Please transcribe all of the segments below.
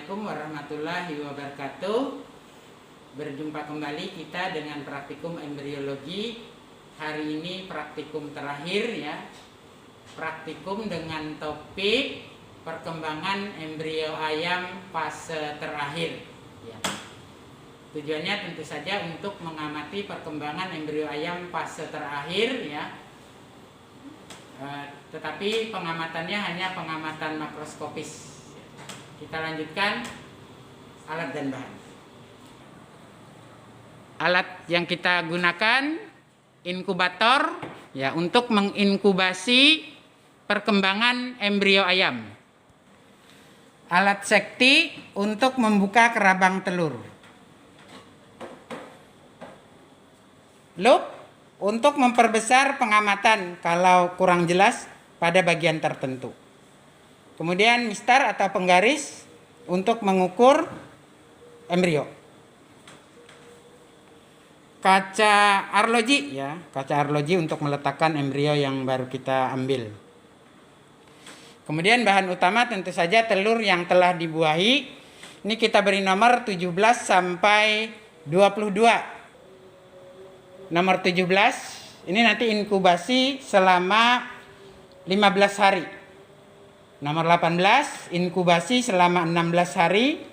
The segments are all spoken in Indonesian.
Assalamualaikum warahmatullahi wabarakatuh. Berjumpa kembali kita dengan praktikum embriologi. Hari ini praktikum terakhir ya. Praktikum dengan topik perkembangan embrio ayam fase terakhir ya. Tujuannya tentu saja untuk mengamati perkembangan embrio ayam fase terakhir ya. Tetapi pengamatannya hanya pengamatan makroskopis. Kita lanjutkan alat dan bahan. Alat yang kita gunakan inkubator ya untuk menginkubasi perkembangan embrio ayam. Alat sekti untuk membuka kerabang telur. Loop untuk memperbesar pengamatan kalau kurang jelas pada bagian tertentu. Kemudian mistar atau penggaris untuk mengukur embrio. Kaca arloji ya, kaca arloji untuk meletakkan embrio yang baru kita ambil. Kemudian bahan utama tentu saja telur yang telah dibuahi. Ini kita beri nomor 17 sampai 22. Nomor 17 ini nanti inkubasi selama 15 hari. Nomor 18 inkubasi selama 16 hari.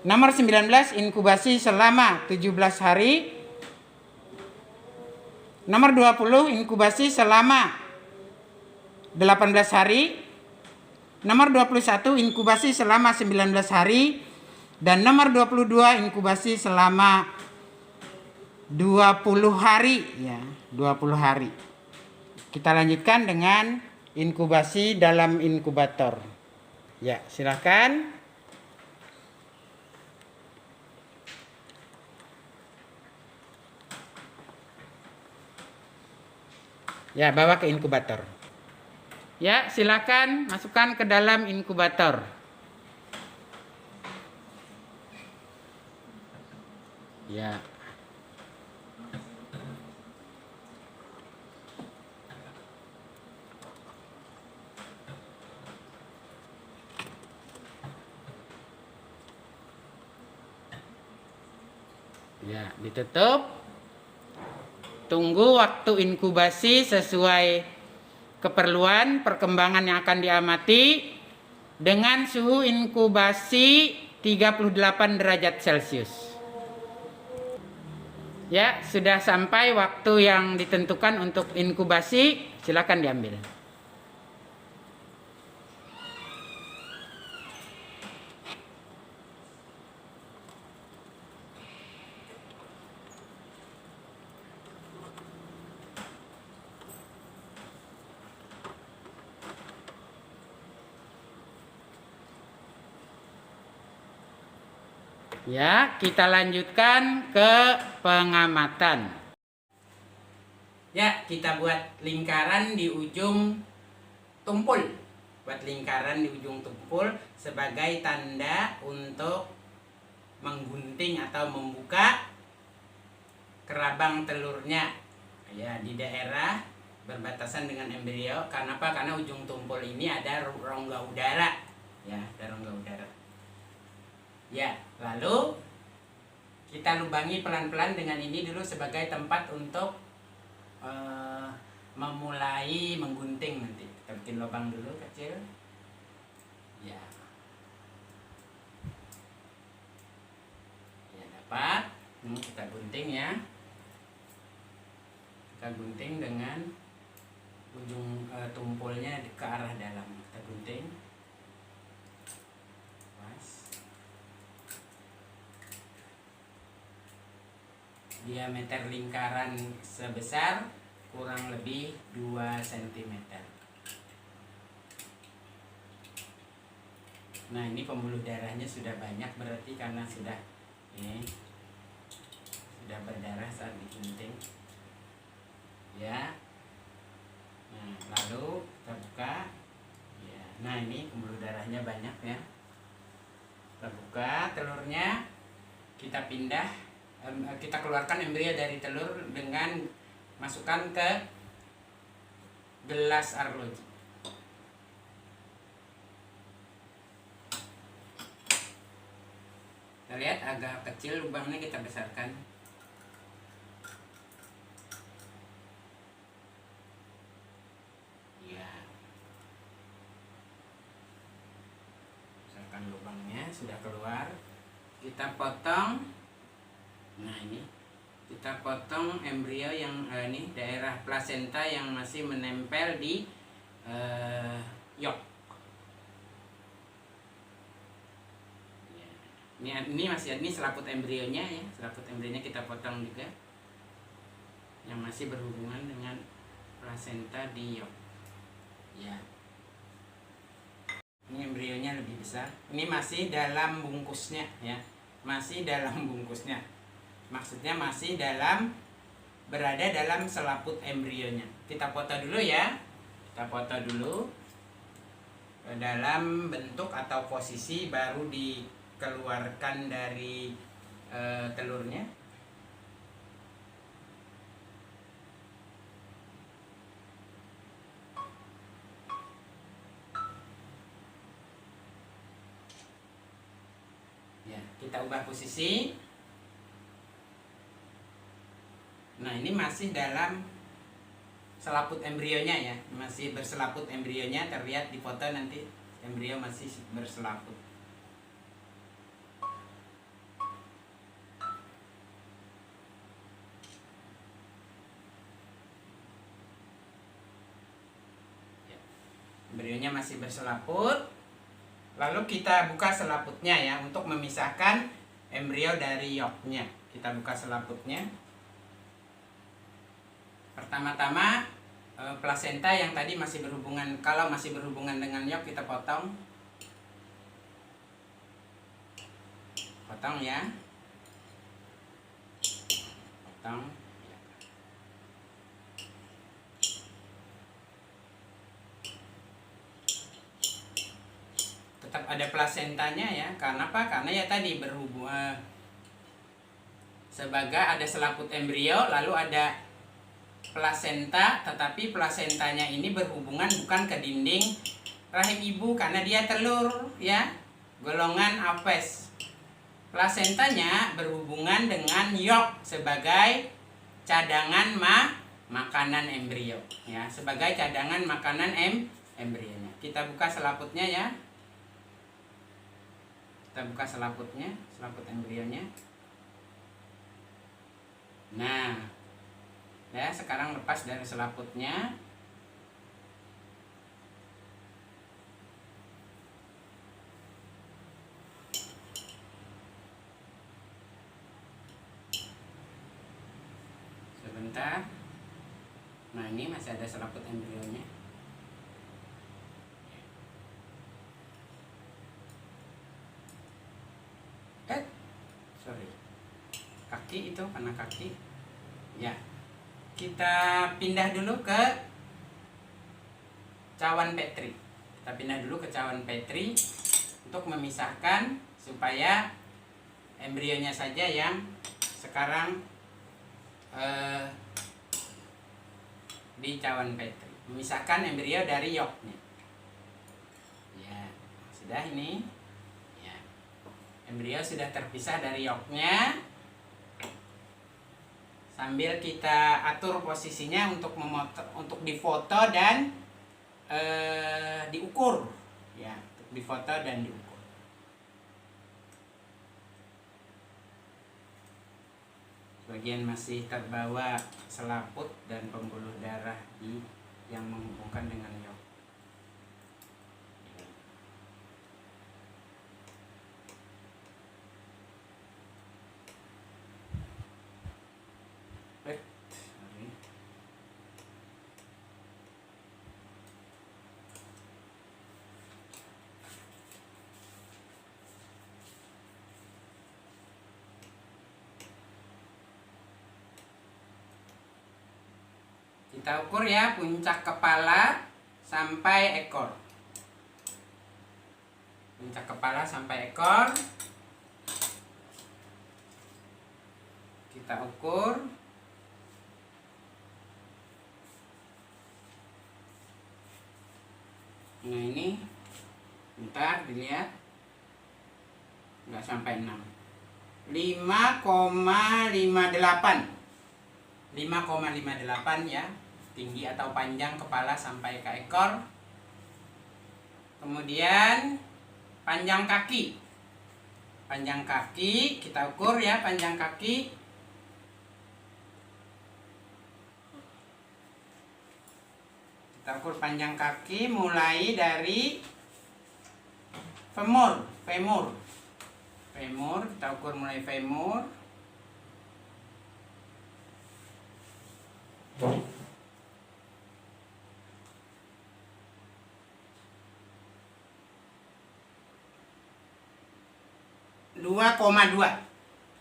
Nomor 19 inkubasi selama 17 hari. Nomor 20 inkubasi selama 18 hari. Nomor 21 inkubasi selama 19 hari. Dan nomor 22 inkubasi selama 20 hari ya, 20 hari. Kita lanjutkan dengan inkubasi dalam inkubator. Ya, silakan. Ya, bawa ke inkubator. Ya, silakan masukkan ke dalam inkubator. Ya. Ya, ditutup. Tunggu waktu inkubasi sesuai keperluan perkembangan yang akan diamati dengan suhu inkubasi 38 derajat Celcius. Ya, sudah sampai waktu yang ditentukan untuk inkubasi, silakan diambil. Ya, kita lanjutkan ke pengamatan. Ya, kita buat lingkaran di ujung tumpul. Buat lingkaran di ujung tumpul sebagai tanda untuk menggunting atau membuka kerabang telurnya. Ya, di daerah berbatasan dengan embrio. Karena apa? Karena ujung tumpul ini ada rongga udara. Ya, ada rongga udara. Ya, lalu kita lubangi pelan-pelan dengan ini dulu sebagai tempat untuk memulai menggunting nanti. Kita bikin lubang dulu kecil. Ya. Ya, dapat. Ini kita gunting ya. Kita gunting dengan ujung tumpulnya ke arah dalam. Kita gunting. Diameter lingkaran sebesar kurang lebih 2 cm. Nah, ini pembuluh darahnya sudah banyak berarti karena sudah berdarah saat digunting. Ya. Nah, lalu kita buka. Ya. Nah, ini pembuluh darahnya banyak ya. Kita buka telurnya. Kita pindah. Kita keluarkan embrio dari telur dengan masukkan ke gelas arloji. Terlihat agak kecil lubangnya, kita besarkan. Ya. Besarkan lubangnya, sudah keluar. Kita potong. Nah, ini kita potong embrio yang ini daerah plasenta yang masih menempel di yolk. Ini masih, ini selaput embrionya ya, selaput embrionya kita potong juga, yang masih berhubungan dengan plasenta di yolk. Ya. Ini embrionya lebih besar. Ini masih dalam bungkusnya ya, masih dalam bungkusnya. Maksudnya masih berada dalam selaput embrionya. Kita foto dulu ya. Kita foto dulu dalam bentuk atau posisi baru dikeluarkan dari telurnya. Ya, kita ubah posisi. Nah, ini masih dalam selaput embrionya ya, masih berselaput embrionya, terlihat di foto nanti embrio masih berselaput. Ya. Embrionya masih berselaput. Lalu kita buka selaputnya ya, untuk memisahkan embrio dari yolknya. Kita buka selaputnya. Pertama-tama plasenta yang tadi masih berhubungan, kalau masih berhubungan dengan yolk kita potong. Potong ya. Potong. Tetap ada plasentanya ya. Karena apa? Karena ya tadi berhubungan sebagai ada selaput embrio, lalu ada plasenta, tetapi plasentanya ini berhubungan bukan ke dinding rahim ibu karena dia telur ya, golongan apes. Plasentanya berhubungan dengan yolk sebagai cadangan makanan embrio ya, sebagai cadangan makanan embrionya. Kita buka selaputnya ya. Kita buka selaputnya, selaput embrionya. Nah, ya, sekarang lepas dari selaputnya. Sebentar. Nah, ini masih ada selaput embrionya. Sorry. Kaki itu karena kaki. Ya. Kita pindah dulu ke cawan Petri. Kita pindah dulu ke cawan Petri untuk memisahkan supaya embrionya saja yang sekarang di cawan Petri. Memisahkan embrio dari yolknya. Ya, sudah ini. Ya. Embrio sudah terpisah dari yolknya. Sambil kita atur posisinya untuk difoto dan diukur ya, untuk difoto dan diukur. Bagian masih terbawa selaput dan pembuluh darah yang menghubungkan dengan yolk. Kita ukur ya puncak kepala sampai ekor. Puncak kepala sampai ekor. Kita ukur. Nah, ini bentar dilihat. Enggak sampai 6. 5,58 ya, tinggi atau panjang kepala sampai ke ekor. Kemudian panjang kaki kita ukur ya, panjang kaki kita ukur panjang kaki mulai dari femur kita ukur mulai femur.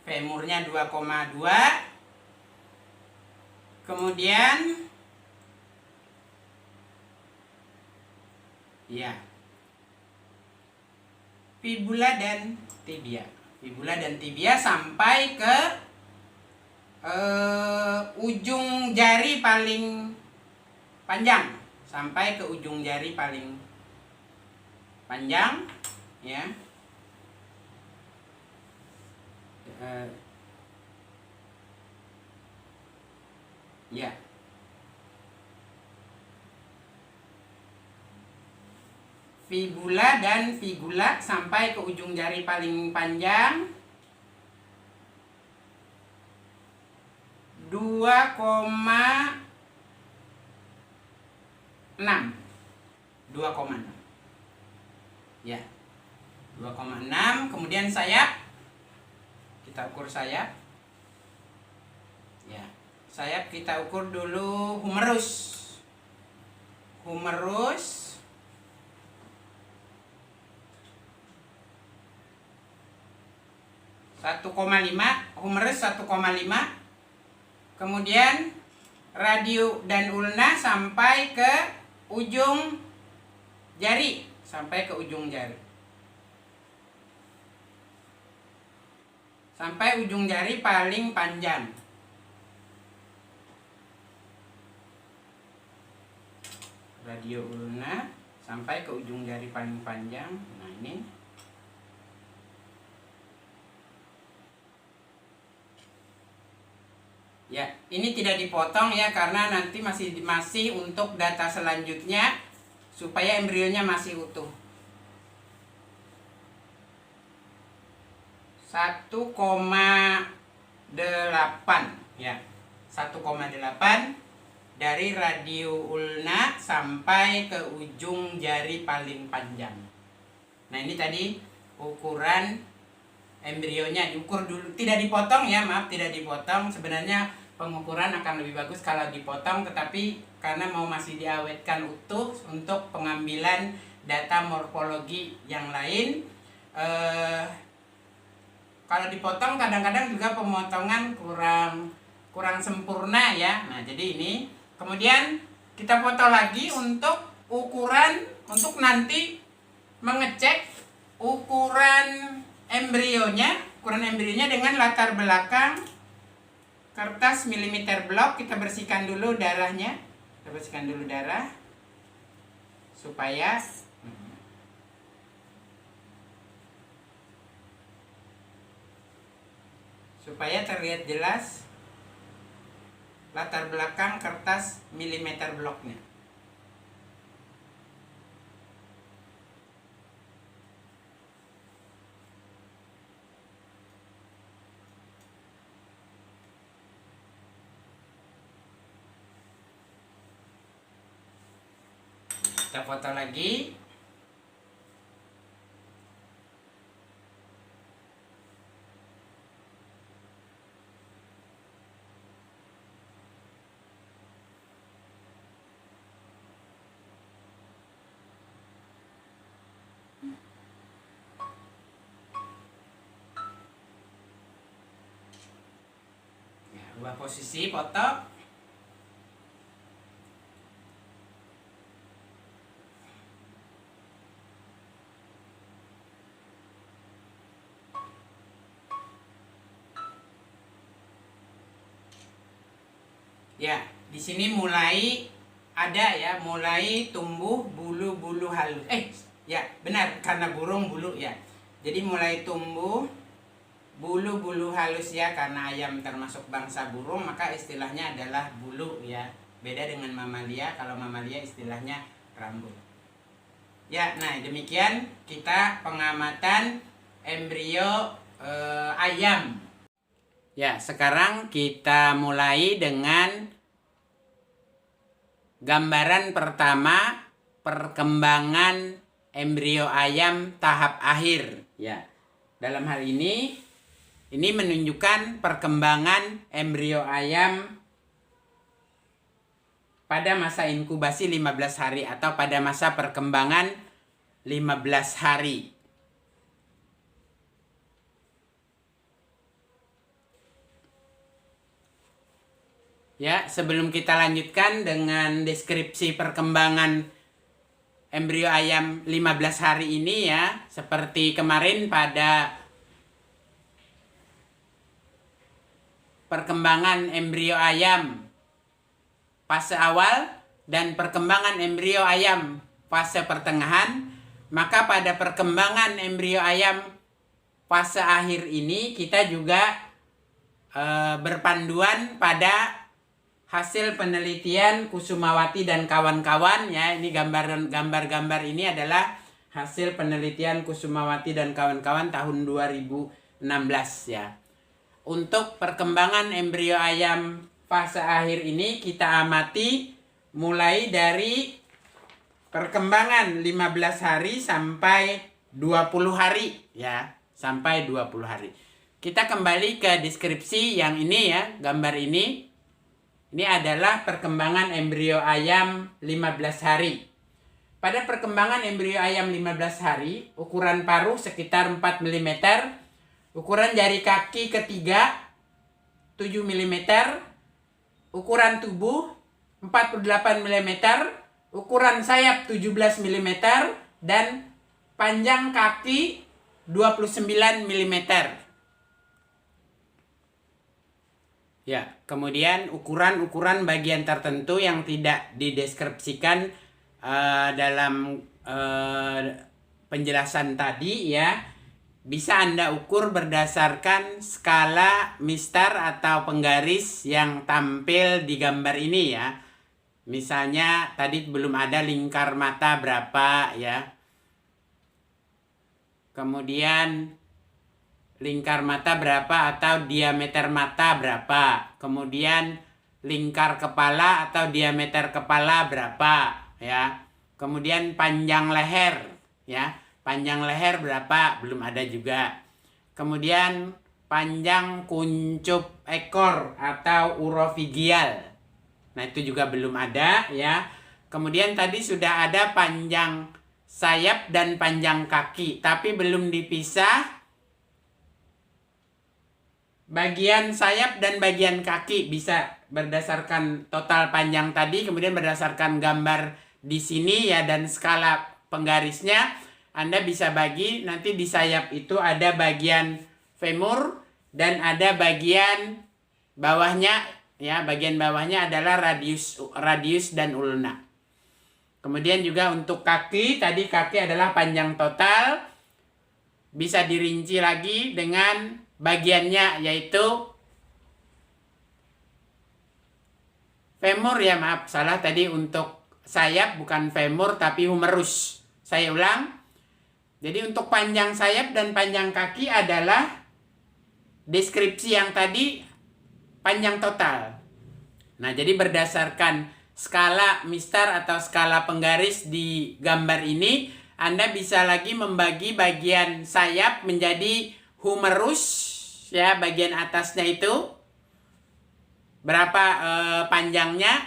Femurnya 2,2. Kemudian ya, fibula dan tibia sampai ke ujung jari paling panjang, ya. Ya. Fibula dan figula sampai ke ujung jari paling panjang 2,6. Ya. 2,6. Kemudian sayap. Kita ukur sayap. Ya. Sayap kita ukur dulu humerus. 1,5. Kemudian radio dan ulna sampai ke ujung jari, sampai ujung jari paling panjang. Radio ulna sampai ke ujung jari paling panjang. Nah, ini. Ya, ini tidak dipotong ya, karena nanti masih untuk data selanjutnya supaya embrionya masih utuh. 1,8 ya. 1,8 dari radio ulna sampai ke ujung jari paling panjang. Nah, ini tadi ukuran embrionya, diukur dulu, tidak dipotong ya, tidak dipotong. Sebenarnya pengukuran akan lebih bagus kalau dipotong, tetapi karena masih diawetkan utuh untuk pengambilan data morfologi yang lain, kalau dipotong kadang-kadang juga pemotongan kurang sempurna ya. Nah, jadi ini kemudian kita foto lagi untuk ukuran, untuk nanti mengecek ukuran embrionya dengan latar belakang kertas milimeter blok. Kita bersihkan dulu darahnya, supaya terlihat jelas latar belakang kertas milimeter bloknya. Kita foto lagi. Ya, ubah posisi foto. Ya, di sini mulai ada ya, mulai tumbuh bulu-bulu halus. Ya, benar, karena burung bulu ya. Jadi mulai tumbuh bulu-bulu halus ya, karena ayam termasuk bangsa burung maka istilahnya adalah bulu ya. Beda dengan mamalia, kalau mamalia istilahnya rambut. Ya, nah demikian kita pengamatan embrio ayam. Ya, sekarang kita mulai dengan gambaran pertama perkembangan embrio ayam tahap akhir ya. Dalam hal ini menunjukkan perkembangan embrio ayam pada masa inkubasi 15 hari atau pada masa perkembangan 15 hari. Ya, sebelum kita lanjutkan dengan deskripsi perkembangan embrio ayam 15 hari ini ya, seperti kemarin pada perkembangan embrio ayam fase awal dan perkembangan embrio ayam fase pertengahan, maka pada perkembangan embrio ayam fase akhir ini kita juga berpanduan pada hasil penelitian Kusumawati dan kawan-kawan ya. Ini gambar-gambar ini adalah hasil penelitian Kusumawati dan kawan-kawan tahun 2016 ya. Untuk perkembangan embrio ayam fase akhir ini kita amati mulai dari perkembangan 15 hari sampai 20 hari ya, sampai 20 hari. Kita kembali ke deskripsi yang ini ya, gambar ini. Ini adalah perkembangan embrio ayam 15 hari. Pada perkembangan embrio ayam 15 hari, ukuran paruh sekitar 4 mm, ukuran jari kaki ketiga 7 mm, ukuran tubuh 48 mm, ukuran sayap 17 mm, dan panjang kaki 29 mm. Ya, kemudian ukuran-ukuran bagian tertentu yang tidak dideskripsikan dalam penjelasan tadi ya, bisa Anda ukur berdasarkan skala mistar atau penggaris yang tampil di gambar ini ya. Misalnya tadi belum ada lingkar mata berapa ya. Kemudian lingkar mata berapa atau diameter mata berapa. Kemudian lingkar kepala atau diameter kepala berapa ya. Kemudian panjang leher ya. Panjang leher berapa? Belum ada juga. Kemudian panjang kuncup ekor atau urofigial. Nah, itu juga belum ada ya. Kemudian tadi sudah ada panjang sayap dan panjang kaki, tapi belum dipisah bagian sayap dan bagian kaki. Bisa berdasarkan total panjang tadi, kemudian berdasarkan gambar di sini ya dan skala penggarisnya. Anda bisa bagi, nanti di sayap itu ada bagian femur dan ada bagian bawahnya ya, bagian bawahnya adalah radius dan ulna. Kemudian juga untuk kaki, tadi kaki adalah panjang total, bisa dirinci lagi dengan bagiannya yaitu femur ya, maaf salah tadi, untuk sayap bukan femur tapi humerus. Saya ulang. Jadi untuk panjang sayap dan panjang kaki adalah deskripsi yang tadi panjang total. Nah, jadi berdasarkan skala mistar atau skala penggaris di gambar ini, Anda bisa lagi membagi bagian sayap menjadi humerus ya, bagian atasnya itu berapa panjangnya,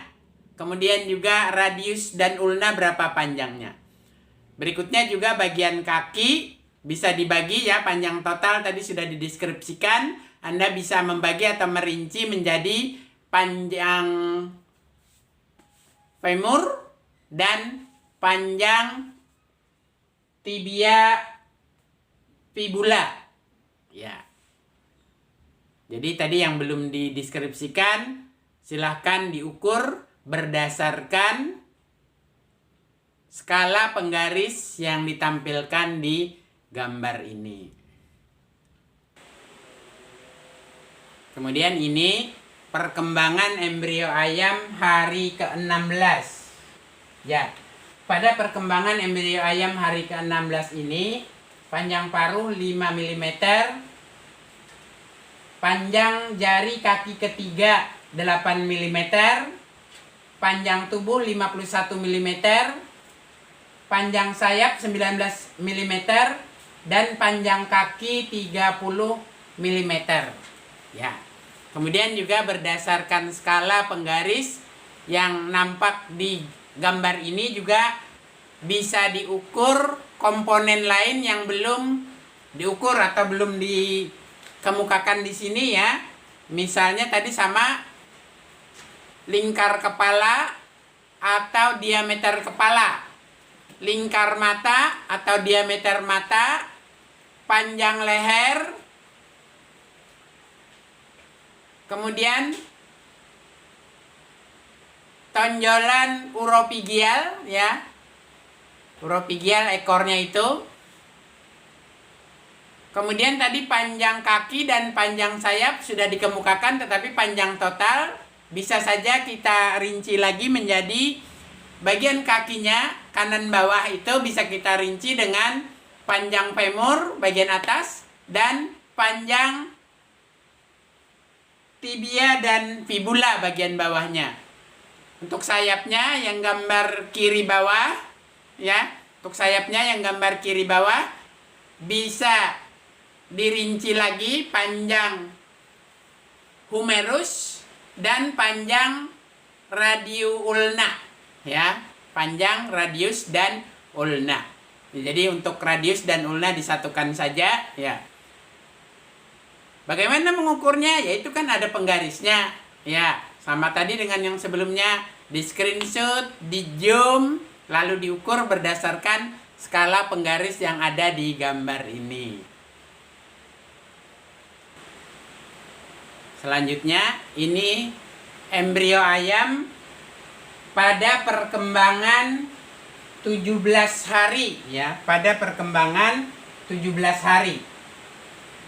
kemudian juga radius dan ulna berapa panjangnya. Berikutnya juga bagian kaki bisa dibagi ya, panjang total tadi sudah dideskripsikan. Anda bisa membagi atau merinci menjadi panjang femur dan panjang tibia fibula. Ya. Jadi tadi yang belum dideskripsikan silahkan diukur berdasarkan skala penggaris yang ditampilkan di gambar ini. Kemudian ini perkembangan embrio ayam hari ke-16. Ya, pada perkembangan embrio ayam hari ke-16 ini, panjang paruh 5 mm, panjang jari kaki ketiga 8 mm, panjang tubuh 51 mm, panjang sayap 19 mm, dan panjang kaki 30 mm. Ya. Kemudian juga berdasarkan skala penggaris yang nampak di gambar ini juga bisa diukur komponen lain yang belum diukur atau belum dikemukakan di sini ya. Misalnya tadi sama lingkar kepala atau diameter kepala, lingkar mata atau diameter mata, panjang leher, kemudian tonjolan uropigial ya. Uropigial ekornya itu. Kemudian tadi panjang kaki dan panjang sayap sudah dikemukakan, tetapi panjang total bisa saja kita rinci lagi menjadi bagian kakinya kanan bawah itu bisa kita rinci dengan panjang femur bagian atas dan panjang tibia dan fibula bagian bawahnya. Untuk sayapnya yang gambar kiri bawah ya, untuk sayapnya yang gambar kiri bawah bisa dirinci lagi panjang humerus dan panjang radio ulna ya, panjang radius dan ulna. Jadi untuk radius dan ulna disatukan saja ya. Bagaimana mengukurnya? Yaitu kan ada penggarisnya. Ya, sama tadi dengan yang sebelumnya, di screenshot, di zoom, lalu diukur berdasarkan skala penggaris yang ada di gambar ini. Selanjutnya, ini embrio ayam pada perkembangan 17 hari ya, pada perkembangan 17 hari.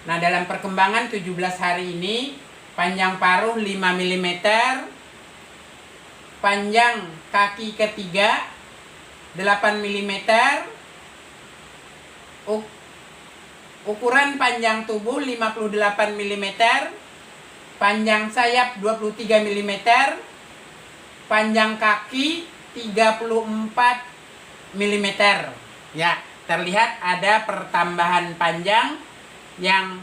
Nah, dalam perkembangan 17 hari ini, panjang paruh 5 mm, panjang kaki ketiga 8 mm, ukuran panjang tubuh 58 mm, panjang sayap 23 mm, panjang kaki 34 mm. Ya, terlihat ada pertambahan panjang yang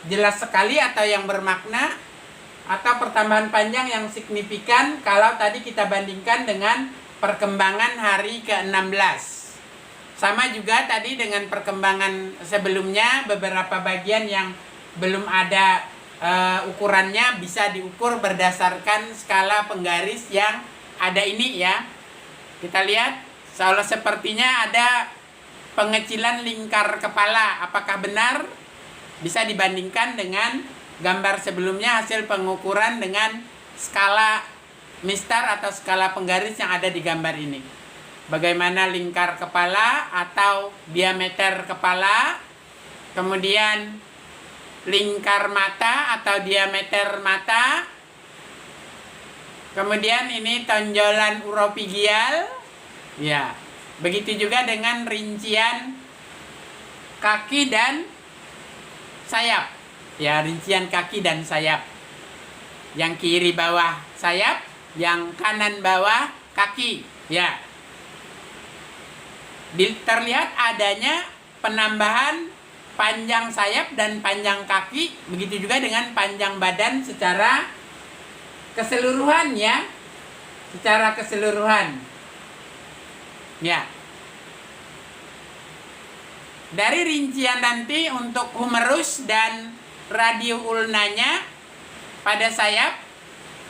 jelas sekali atau yang bermakna, atau pertambahan panjang yang signifikan kalau tadi kita bandingkan dengan perkembangan hari ke-16. Sama juga tadi dengan perkembangan sebelumnya, beberapa bagian yang belum ada ukurannya bisa diukur berdasarkan skala penggaris yang ada ini ya. Kita lihat seolah sepertinya ada pengecilan lingkar kepala. Apakah benar? Bisa dibandingkan dengan gambar sebelumnya hasil pengukuran dengan skala mistar atau skala penggaris yang ada di gambar ini. Bagaimana lingkar kepala atau diameter kepala, kemudian lingkar mata atau diameter mata, kemudian ini tonjolan uropigial ya. Begitu juga dengan rincian kaki dan sayap. Ya, rincian kaki dan sayap. Yang kiri bawah sayap, yang kanan bawah kaki. Ya. Terlihat adanya penambahan panjang sayap dan panjang kaki, begitu juga dengan panjang badan secara keseluruhan ya. Secara keseluruhan. Ya. Dari rincian nanti untuk humerus dan radio ulnanya pada sayap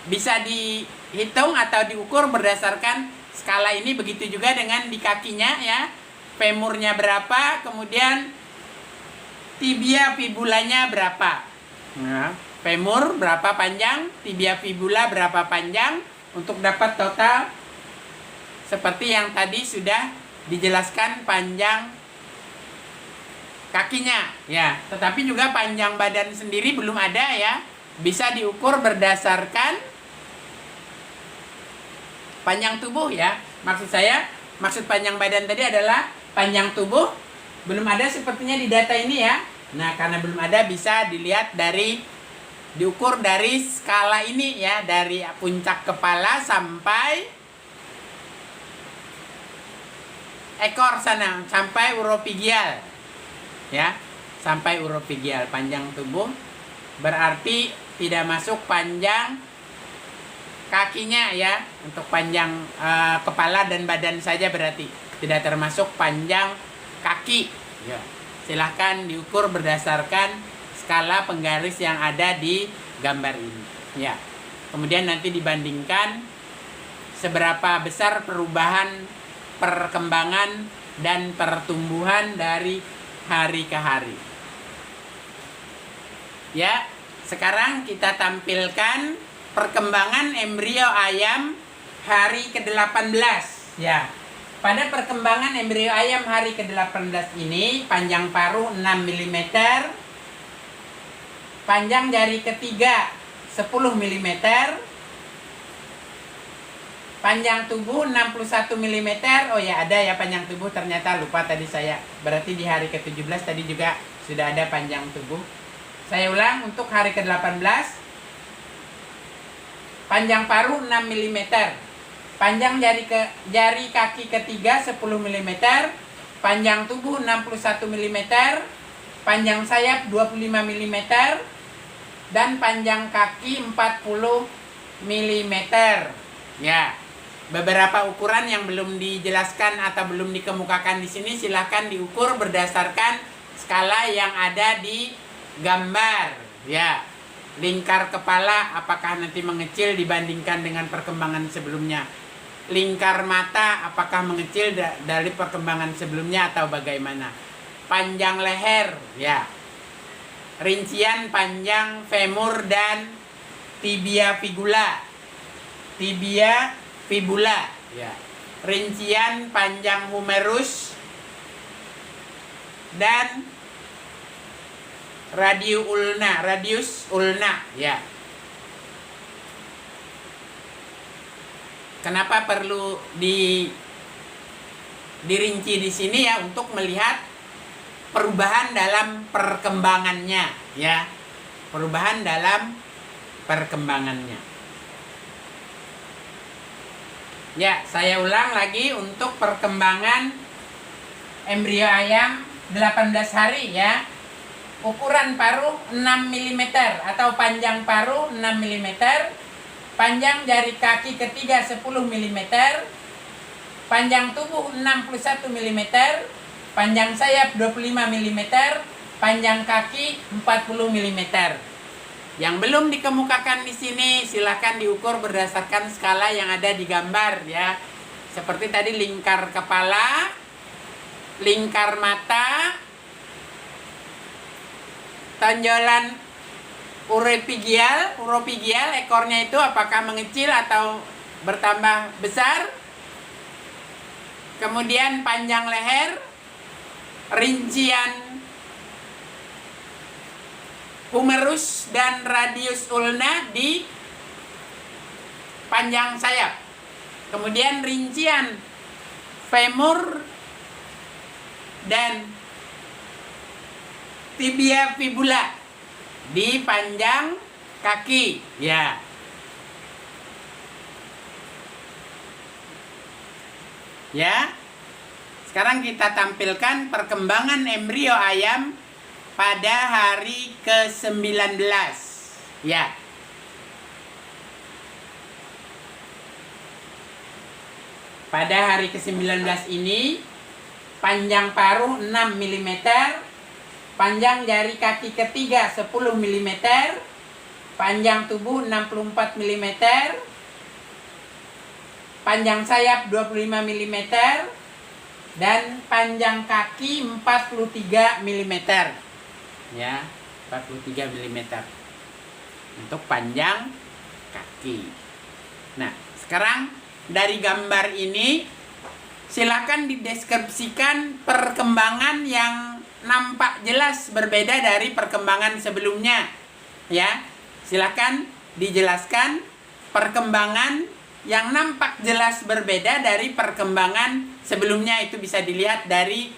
bisa dihitung atau diukur berdasarkan skala ini. Begitu juga dengan di kakinya ya. Femurnya berapa, kemudian tibia fibulanya berapa. Nah, femur berapa panjang, tibia fibula berapa panjang, untuk dapat total seperti yang tadi sudah dijelaskan panjang kakinya ya. Tetapi juga panjang badan sendiri belum ada ya. bisa diukur berdasarkan panjang tubuh ya. Maksud panjang badan tadi adalah panjang tubuh. Belum ada sepertinya di data ini ya. Nah, karena belum ada, bisa dilihat diukur dari skala ini ya, dari puncak kepala sampai ekor sana, sampai uropigial. Ya, sampai uropigial panjang tubuh. Berarti tidak masuk panjang kakinya ya, untuk panjang kepala dan badan saja berarti tidak termasuk panjang kaki ya. Silahkan diukur berdasarkan skala penggaris yang ada di gambar ini ya. Kemudian nanti dibandingkan seberapa besar perubahan, perkembangan dan pertumbuhan dari hari ke hari ya. Sekarang kita tampilkan perkembangan embrio ayam hari ke-18 ya. Pada perkembangan embrio ayam hari ke-18 ini, panjang paruh 6 mm, panjang jari ketiga 10 mm, panjang tubuh 61 mm. Oh ya, ada ya panjang tubuh, ternyata lupa tadi saya. Berarti di hari ke-17 tadi juga sudah ada panjang tubuh. Saya ulang untuk hari ke-18. Panjang paruh 6 mm, panjang jari kaki ketiga 10 mm, panjang tubuh 61 mm, panjang sayap 25 mm, dan panjang kaki 40 mm. Ya, beberapa ukuran yang belum dijelaskan atau belum dikemukakan di sini silahkan diukur berdasarkan skala yang ada di gambar. Ya. Lingkar kepala apakah nanti mengecil dibandingkan dengan perkembangan sebelumnya? Lingkar mata apakah mengecil dari perkembangan sebelumnya atau bagaimana? Panjang leher ya. Rincian panjang femur dan tibia fibula. Tibia fibula ya. Rincian panjang humerus dan radius ulna ya. Kenapa perlu dirinci di sini ya? Untuk melihat perubahan dalam perkembangannya ya. Perubahan dalam perkembangannya. Ya, saya ulang lagi untuk perkembangan embrio ayam 18 hari ya. Ukuran paruh 6 mm atau panjang paruh 6 mm, panjang jari kaki ketiga 10 mm, panjang tubuh 61 mm, panjang sayap 25 mm, panjang kaki 40 mm. Yang belum dikemukakan di sini silakan diukur berdasarkan skala yang ada di gambar ya. Seperti tadi lingkar kepala, lingkar mata, tonjolan uropigial ekornya itu apakah mengecil atau bertambah besar. Kemudian panjang leher, rincian humerus dan radius ulna di panjang sayap. Kemudian rincian femur dan tibia fibula di panjang kaki ya. Ya. Sekarang kita tampilkan perkembangan embrio ayam pada hari ke-19 ya. Pada hari ke-19 ini panjang paruh 6 mm, panjang jari kaki ketiga 10 mm, panjang tubuh 64 mm, panjang sayap 25 mm, dan panjang kaki 43 mm. Ya, 43 mm untuk panjang kaki. Nah, sekarang dari gambar ini silakan dideskripsikan perkembangan yang nampak jelas berbeda dari perkembangan sebelumnya ya. Silakan dijelaskan perkembangan yang nampak jelas berbeda dari perkembangan sebelumnya. Itu bisa dilihat dari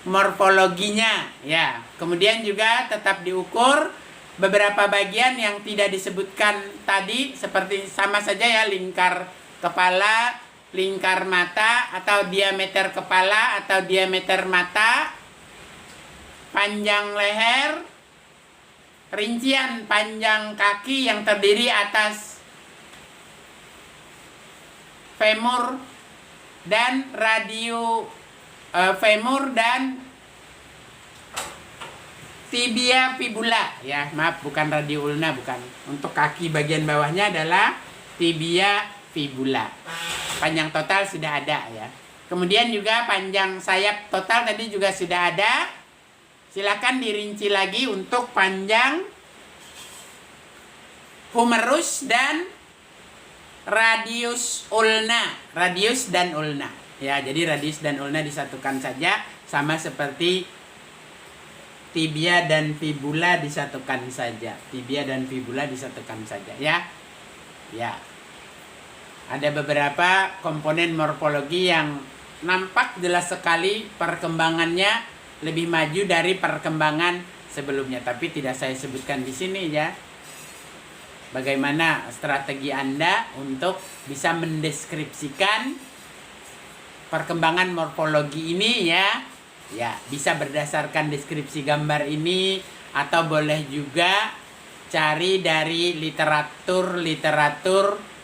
morfologinya ya. Kemudian juga tetap diukur beberapa bagian yang tidak disebutkan tadi, seperti sama saja ya, lingkar kepala, lingkar mata atau diameter kepala atau diameter mata, panjang leher, rincian panjang kaki yang terdiri atas femur dan femur dan tibia fibula ya, maaf bukan radio ulna, bukan. Untuk kaki bagian bawahnya adalah tibia fibula. Panjang total sudah ada ya. Kemudian juga panjang sayap total tadi juga sudah ada. Silakan dirinci lagi untuk panjang humerus dan radius ulna, radius dan ulna. Ya, jadi radius dan ulna disatukan saja, sama seperti tibia dan fibula disatukan saja. Tibia dan fibula disatukan saja ya. Ya. Ada beberapa komponen morfologi yang nampak jelas sekali perkembangannya lebih maju dari perkembangan sebelumnya, tapi tidak saya sebutkan di sini ya. Bagaimana strategi Anda untuk bisa mendeskripsikan perkembangan morfologi ini ya. Ya, bisa berdasarkan deskripsi gambar ini atau boleh juga cari dari literatur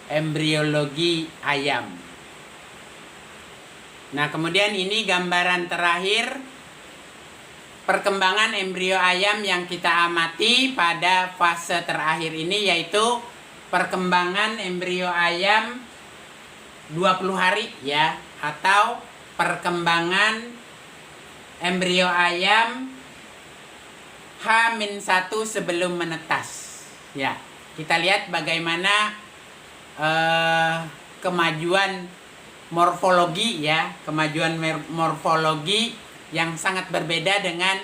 embriologi ayam. Nah, kemudian ini gambaran terakhir perkembangan embrio ayam yang kita amati pada fase terakhir ini, yaitu perkembangan embrio ayam 20 hari ya, atau perkembangan embrio ayam H-1 sebelum menetas ya. Kita lihat bagaimana kemajuan morfologi ya, kemajuan morfologi yang sangat berbeda dengan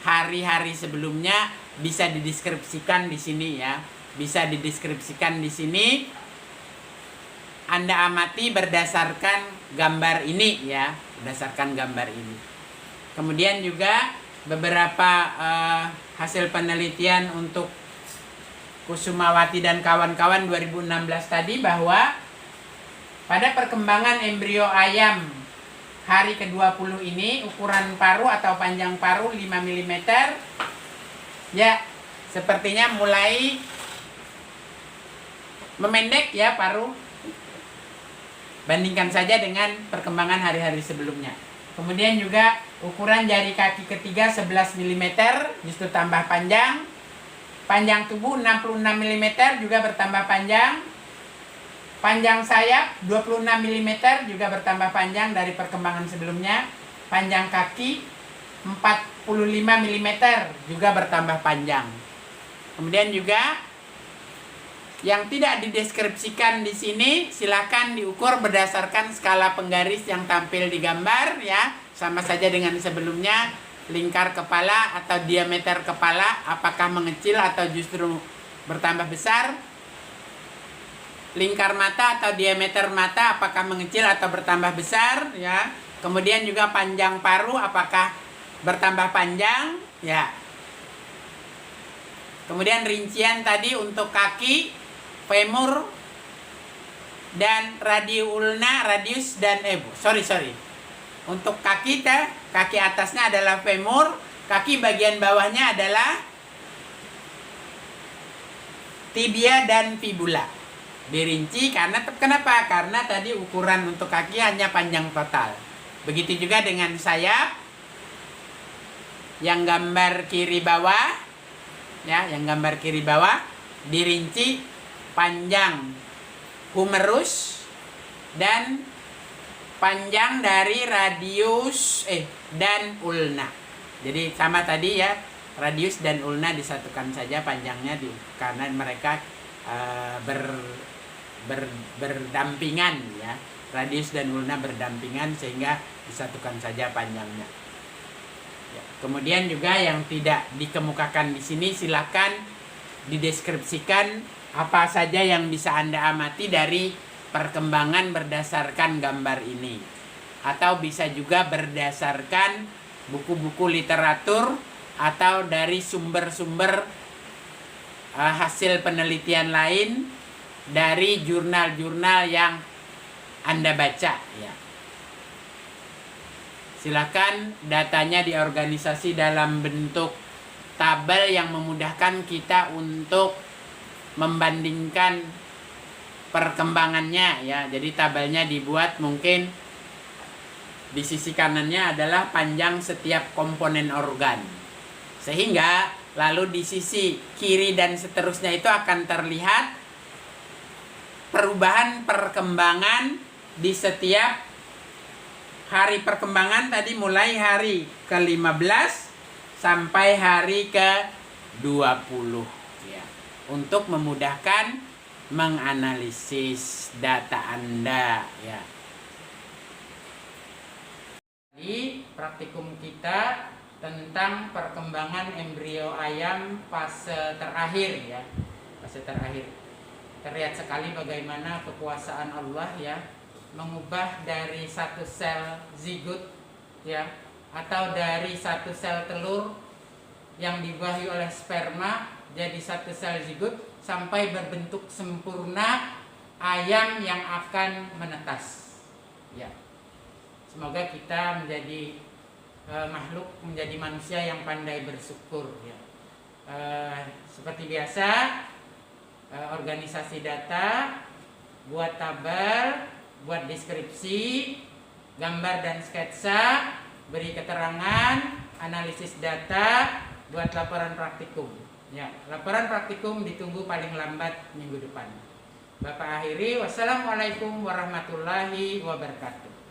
hari-hari sebelumnya. Bisa dideskripsikan di sini ya, bisa dideskripsikan di sini. Anda amati berdasarkan gambar ini ya, berdasarkan gambar ini. Kemudian juga beberapa hasil penelitian untuk Kusumawati dan kawan-kawan 2016 tadi, bahwa pada perkembangan embrio ayam hari ke-20 ini ukuran paru atau panjang paru 5 mm ya, sepertinya mulai memendek ya paru. Bandingkan saja dengan perkembangan hari-hari sebelumnya. Kemudian juga ukuran jari kaki ketiga 11 mm justru tambah panjang. Panjang tubuh 66 mm juga bertambah panjang. Panjang sayap 26 mm juga bertambah panjang dari perkembangan sebelumnya. Panjang kaki 45 mm juga bertambah panjang. Kemudian juga yang tidak dideskripsikan di sini silakan diukur berdasarkan skala penggaris yang tampil di gambar ya. Sama saja dengan sebelumnya. Lingkar kepala atau diameter kepala apakah mengecil atau justru bertambah besar. Lingkar mata atau diameter mata apakah mengecil atau bertambah besar ya. Kemudian juga panjang paru apakah bertambah panjang ya. Kemudian rincian tadi untuk kaki, femur dan radius dan untuk kaki kaki atasnya adalah femur, kaki bagian bawahnya adalah tibia dan fibula. Dirinci kenapa? Karena tadi ukuran untuk kaki hanya panjang total. Begitu juga dengan sayap yang gambar kiri bawah ya, yang gambar kiri bawah dirinci panjang humerus dan panjang dari radius dan ulna. Jadi sama tadi ya, radius dan ulna disatukan saja panjangnya karena mereka berdampingan ya. Radius dan ulna berdampingan sehingga disatukan saja panjangnya. Ya. Kemudian juga yang tidak dikemukakan di sini silakan dideskripsikan apa saja yang bisa Anda amati dari perkembangan berdasarkan gambar ini. Atau bisa juga berdasarkan buku-buku literatur atau dari sumber-sumber hasil penelitian lain dari jurnal-jurnal yang Anda baca ya. Silakan datanya diorganisasi dalam bentuk tabel yang memudahkan kita untuk membandingkan perkembangannya ya. Jadi tabelnya dibuat mungkin di sisi kanannya adalah panjang setiap komponen organ. Sehingga lalu di sisi kiri dan seterusnya itu akan terlihat perubahan perkembangan di setiap hari perkembangan tadi, mulai hari ke-15 sampai hari ke-20 ya. Untuk memudahkan menganalisis data Anda ya. Di praktikum kita tentang perkembangan embrio ayam fase terakhir ya. Fase terakhir. Terlihat sekali bagaimana kekuasaan Allah ya, mengubah dari satu sel zigot ya, atau dari satu sel telur yang dibuahi oleh sperma jadi satu sel zigot sampai berbentuk sempurna ayam yang akan menetas ya. Semoga kita menjadi makhluk, menjadi manusia yang pandai bersyukur ya. Seperti biasa, organisasi data, buat tabel, buat deskripsi, gambar dan sketsa, beri keterangan, analisis data, buat laporan praktikum. Ya, laporan praktikum ditunggu paling lambat minggu depan. Bapak akhiri, wassalamualaikum warahmatullahi wabarakatuh.